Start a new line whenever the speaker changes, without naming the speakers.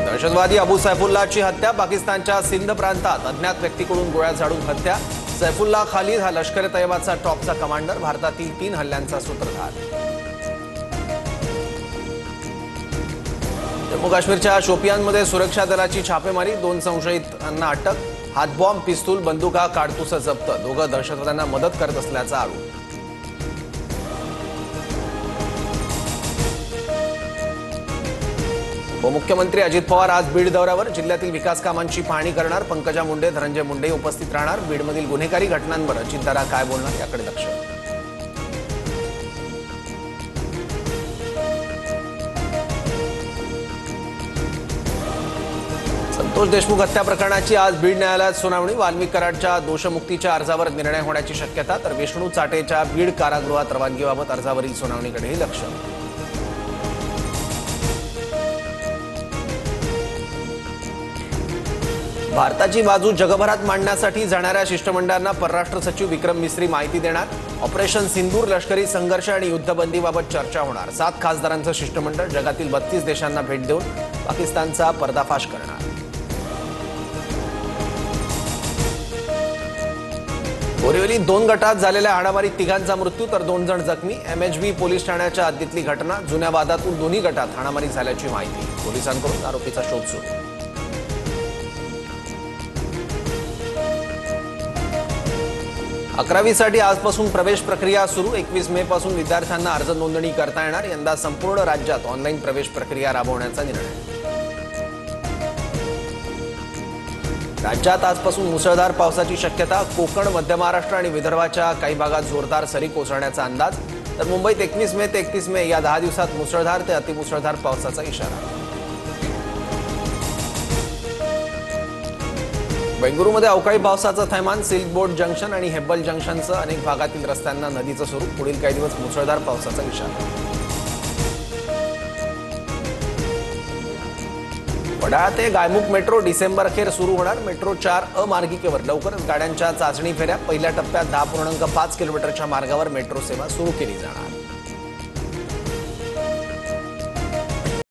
दहशतवादी अबू सैफुल्लाहची हत्या पाकिस्तानच्या सिंध प्रांतात अज्ञात व्यक्तीकडून गोळ्या झाडून हत्या। सैफुल्लाह खालिद हा लष्कर तैयबाचा टॉपचा कमांडर, भारतातील 3 हल्ल्यांचा सूत्रधार। जम्मू काश्मीरच्या शोपियानमध्ये सुरक्षा दलाची छापेमारी, 2 संशयितांना अटक। हातबॉम्ब, पिस्तूल, बंदुका, काडतुसं जप्त। दोघं दहशतवाद्यांना मदत करत असल्याचा आरोप। उपमुख्यमंत्री अजित पवार आज बीड दौऱ्यावर, जिल्ह्यातील विकास कामांची पाहणी करणार। पंकजा मुंडे, धनंजय मुंडे उपस्थित राहणार। बीडमधील गुन्हेगारी घटनांवर अजितदादा काय बोलणार याकडे लक्ष। संतोष देशमुख हत्या प्रकरणाची आज बीड न्यायालयात सुनावणी। वाल्मिक कराडच्या दोषमुक्तीच्या अर्जावर निर्णय होण्याची शक्यता, तर विष्णू चाटेच्या बीड कारागृहात रवानगीबाबत अर्जावरील सुनावणीकडेही लक्ष। भारताची बाजू जगभरात मांडण्यासाठी जाणाऱ्या शिष्टमंडळांना परराष्ट्र सचिव विक्रम मिस्री माहिती देणार। ऑपरेशन सिंदूर, लष्करी संघर्ष आणि युद्धबंदीबाबत चर्चा होणार। 7 खासदारांचं शिष्टमंडळ जगातील 32 देशांना भेट देऊन पाकिस्तानचा पर्दाफाश करणार। बोरिवली 2 गटात झालेल्या हाणामारीत 3घांचा मृत्यू, तर 2 जण जखमी। MHB पोलीस ठाण्याच्या हद्दीतली घटना, जुन्या वादातून दोन्ही गटात हाणामारी झाल्याची माहिती। पोलिसांकडून आरोपीचा शोध सुरू। 11वीसाठी आजपासून प्रवेश प्रक्रिया सुरू। 21 मे पासून विद्यार्थ्यांना अर्ज नोंदणी करता येणार। यंदा संपूर्ण राज्यात ऑनलाईन प्रवेश प्रक्रिया राबवण्याचा निर्णय। राज्यात आजपासून मुसळधार पावसाची शक्यता। कोकण, मध्य महाराष्ट्र आणि विदर्भाच्या काही भागात जोरदार सरी कोसळण्याचा अंदाज, तर मुंबईत 21 मे ते 31 मे या 10 दिवसात मुसळधार ते अतिमुसळधार पावसाचा इशारा। बेंगळुरूमध्ये अवकाळी पावसाचं थैमान। सिल्क बोर्ड जंक्शन आणि हेब्बल जंक्शनसह अनेक भागातील रस्त्यांना नदीचं स्वरूप। पुढील काही दिवस मुसळधार पावसाचा इशारा। वडाळा ते गायमुख मेट्रो डिसेंबर अखेर सुरू होणार। मेट्रो 4 मार्गिकेवर लवकरच गाड्यांच्या चाचणी फेऱ्या। पहिल्या टप्प्यात 10.5 किलोमीटरच्या मार्गावर मेट्रो सेवा सुरू केली जाणार।